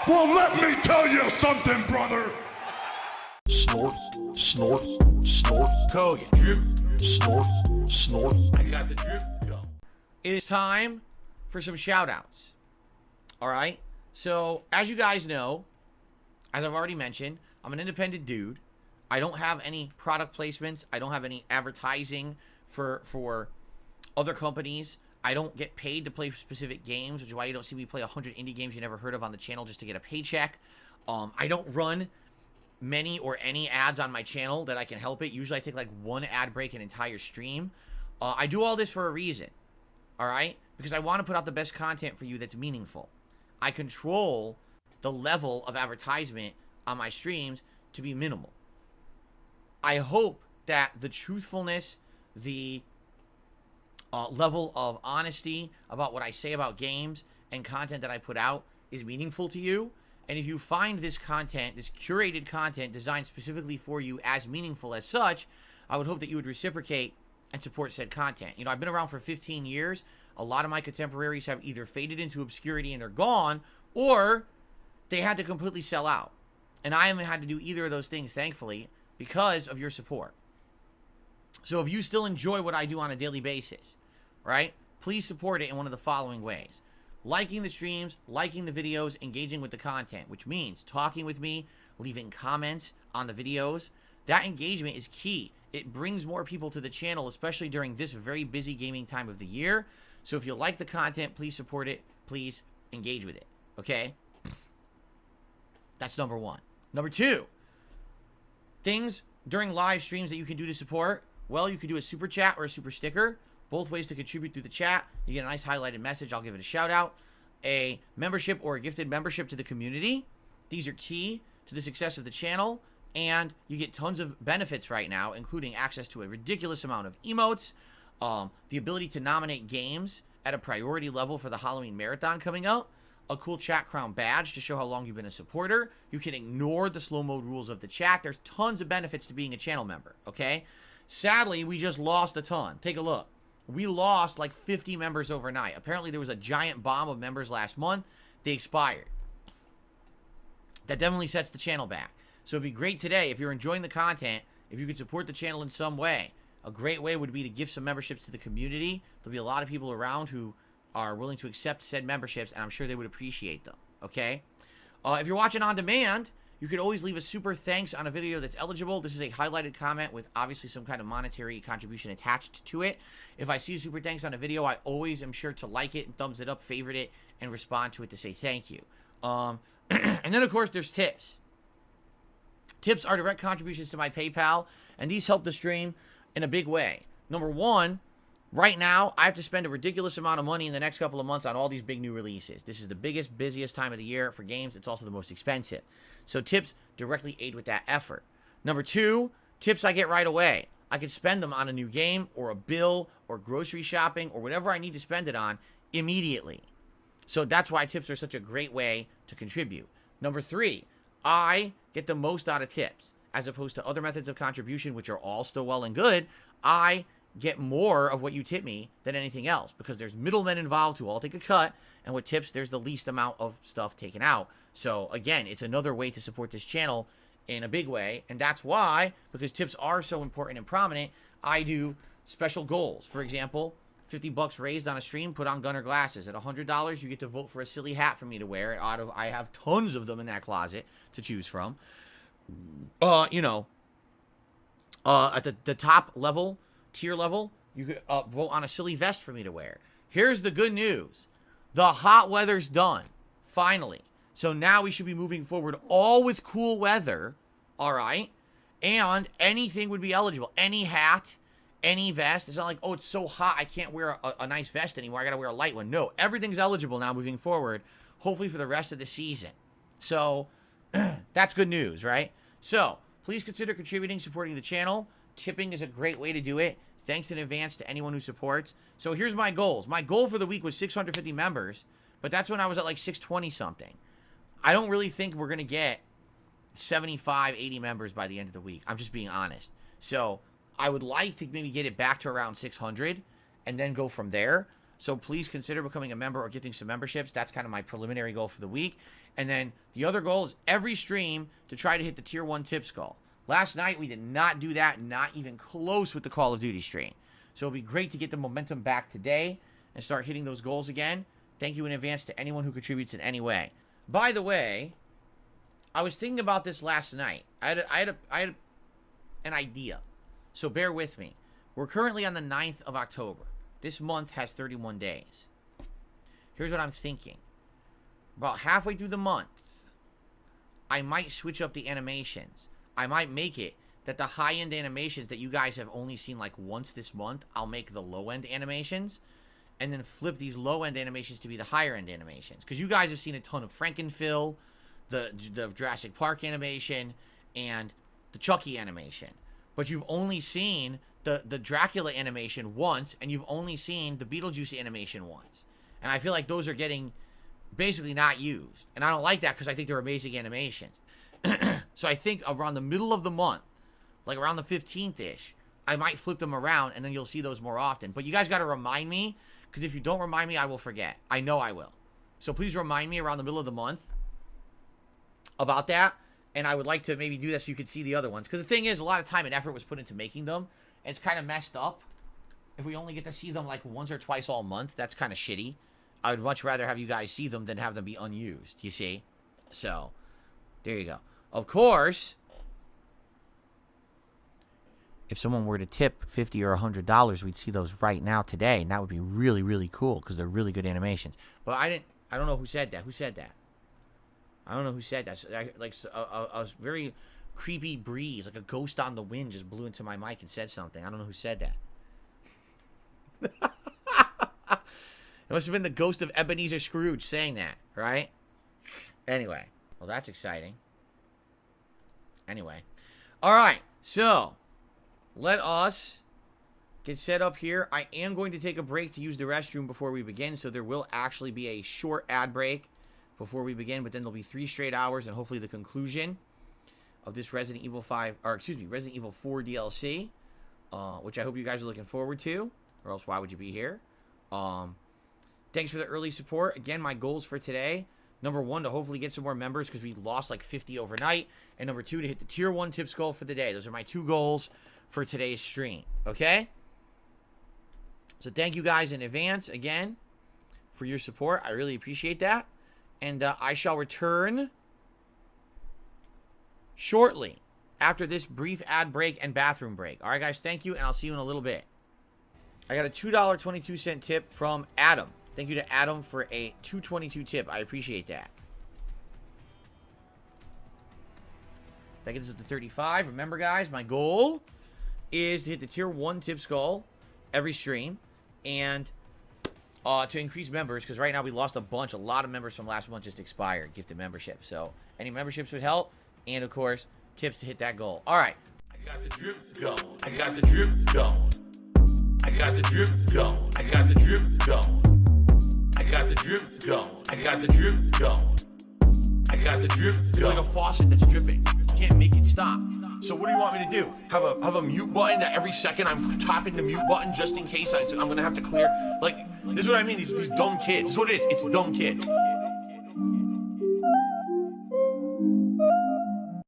Well, let me tell you something, brother. Snort, snort, snort. Kogan. Drip. Snort, snort. I got the drip. Go. It is time for some shout outs. All right. So, as you guys know, as I've already mentioned, I'm an independent dude. I don't have any product placements. I don't have any advertising for other companies. I don't get paid to play specific games, which is why you don't see me play 100 indie games you never heard of on the channel just to get a paycheck. I don't run many or any ads on my channel that I can help it. Usually I take like one ad break an entire stream. I do all this for a reason, all right? Because I want to put out the best content for you that's meaningful. I control the level of advertisement on my streams to be minimal. I hope that the truthfulness, the level of honesty about what I say about games and content that I put out is meaningful to you. And if you find this content, this curated content designed specifically for you as meaningful as such, I would hope that you would reciprocate and support said content. You know, I've been around for 15 years. A lot of my contemporaries have either faded into obscurity and they're gone, or they had to completely sell out. And I haven't had to do either of those things, thankfully, because of your support. So if you still enjoy what I do on a daily basis, right, please support it in one of the following ways. Liking the streams, liking the videos, engaging with the content, which means talking with me, leaving comments on the videos. That engagement is key. It brings more people to the channel, especially during this very busy gaming time of the year. So if you like the content, please support it. Please engage with it, okay? That's number one. Number two, things during live streams that you can do to support. Well, you can do a super chat or a super sticker. Both ways to contribute through the chat. You get a nice highlighted message. I'll give it a shout out. A membership or a gifted membership to the community. These are key to the success of the channel. And you get tons of benefits right now, including access to a ridiculous amount of emotes, the ability to nominate games at a priority level for the Halloween Marathon coming up, a cool chat crown badge to show how long you've been a supporter. You can ignore the slow mode rules of the chat. There's tons of benefits to being a channel member, okay? Sadly, we just lost a ton. Take a look. We lost like 50 members overnight. Apparently, there was a giant bomb of members last month. They expired. That definitely sets the channel back. So it'd be great today, if you're enjoying the content, if you could support the channel in some way. A great way would be to give some memberships to the community. There'll be a lot of people around who are willing to accept said memberships, and I'm sure they would appreciate them, okay? If you're watching on demand, you could always leave a super thanks on a video that's eligible. This is a highlighted comment with obviously some kind of monetary contribution attached to it. If I see a super thanks on a video, I always am sure to like it and thumbs it up, favorite it, and respond to it to say thank you. And then, of course, there's tips. Tips are direct contributions to my PayPal, and these help the stream in a big way. Number one, right now, I have to spend a ridiculous amount of money in the next couple of months on all these big new releases. This is the biggest, busiest time of the year for games. It's also the most expensive. So tips directly aid with that effort. Number two, tips I get right away. I can spend them on a new game or a bill or grocery shopping or whatever I need to spend it on immediately. So that's why tips are such a great way to contribute. Number three, I get the most out of tips as opposed to other methods of contribution, which are all still well and good. I get more of what you tip me than anything else because there's middlemen involved who all take a cut, and with tips there's the least amount of stuff taken out. So again, it's another way to support this channel in a big way, and that's why, because tips are so important and prominent, I do special goals. For example, 50 bucks raised on a stream, put on Gunner glasses. At $100, you get to vote for a silly hat for me to wear. I have tons of them in that closet to choose from. At the top level, tier level, you could vote on a silly vest for me to wear. Here's the good news. The hot weather's done, finally. So now we should be moving forward all with cool weather, all right? And anything would be eligible. Any hat, any vest. It's not like, oh, it's so hot, I can't wear a nice vest anymore. I got to wear a light one. No, everything's eligible now moving forward, hopefully for the rest of the season. So that's good news, right? So please consider contributing, supporting the channel. Tipping is a great way to do it. Thanks in advance to anyone who supports. So here's my goals. My goal for the week was 650 members, but that's when I was at like 620 something. I don't really think we're going to get 75, 80 members by the end of the week. I'm just being honest. So I would like to maybe get it back to around 600 and then go from there. So please consider becoming a member or getting some memberships. That's kind of my preliminary goal for the week. And then the other goal is every stream to try to hit the tier 1 tips goal. Last night, we did not do that, not even close with the Call of Duty stream. So it'll be great to get the momentum back today and start hitting those goals again. Thank you in advance to anyone who contributes in any way. By the way, I was thinking about this last night. I had an idea. So bear with me. We're currently on the 9th of October. This month has 31 days. Here's what I'm thinking. About halfway through the month, I might switch up the animations. I might make it that the high-end animations that you guys have only seen like once this month, I'll make the low-end animations, and then flip these low-end animations to be the higher-end animations. Because you guys have seen a ton of Frankenphil, the Jurassic Park animation, and the Chucky animation. But you've only seen the Dracula animation once, and you've only seen the Beetlejuice animation once. And I feel like those are getting basically not used. And I don't like that because I think they're amazing animations. So I think around the middle of the month, like around the 15th-ish, I might flip them around, and then you'll see those more often. But you guys got to remind me, because if you don't remind me, I will forget. I know I will. So please remind me around the middle of the month about that. And I would like to maybe do that so you could see the other ones. Because the thing is, a lot of time and effort was put into making them. And it's kind of messed up. If we only get to see them like once or twice all month, that's kind of shitty. I would much rather have you guys see them than have them be unused, you see? So, there you go. Of course, if someone were to tip $50 or $100, we'd see those right now today. And that would be really, really cool because they're really good animations. But I don't know who said that. Who said that? I don't know who said that. Like a very creepy breeze, like a ghost on the wind, just blew into my mic and said something. I don't know who said that. It must have been the ghost of Ebenezer Scrooge saying that, right? Anyway, well, that's exciting. Anyway, all right. So let us get set up here. I am going to take a break to use the restroom before we begin, so there will actually be a short ad break before we begin, but then there'll be 3 straight hours and hopefully the conclusion of this Resident Evil 4 DLC, which I hope you guys are looking forward to, or else why would you be here? Thanks for the early support. Again, my goals for today, number 1, to hopefully get some more members because we lost like 50 overnight, and number 2, to hit the tier 1 tips goal for the day. Those are my 2 goals for today's stream, okay? So thank you guys in advance, again, for your support. I really appreciate that. And I shall return shortly after this brief ad break and bathroom break. All right, guys, thank you, and I'll see you in a little bit. I got a $2.22 tip from Adam. Thank you to Adam for a $2.22 tip. I appreciate that. That gets us up to 35. Remember, guys, my goal is to hit the tier 1 tips goal every stream, and to increase members, because right now we lost a lot of members from last month just expired, gifted membership. So any memberships would help, and of course, tips to hit that goal. All right. I got the drip going. I got the drip going. I got the drip going. I got the drip going. I got the drip going. I got the drip going. I got the drip going. It's like a faucet that's dripping. You can't make it stop. So what do you want me to do? Have a mute button that every second I'm tapping the mute button just in case I'm gonna have to clear? Like, this is what I mean. These dumb kids. This is what it is. It's dumb kids.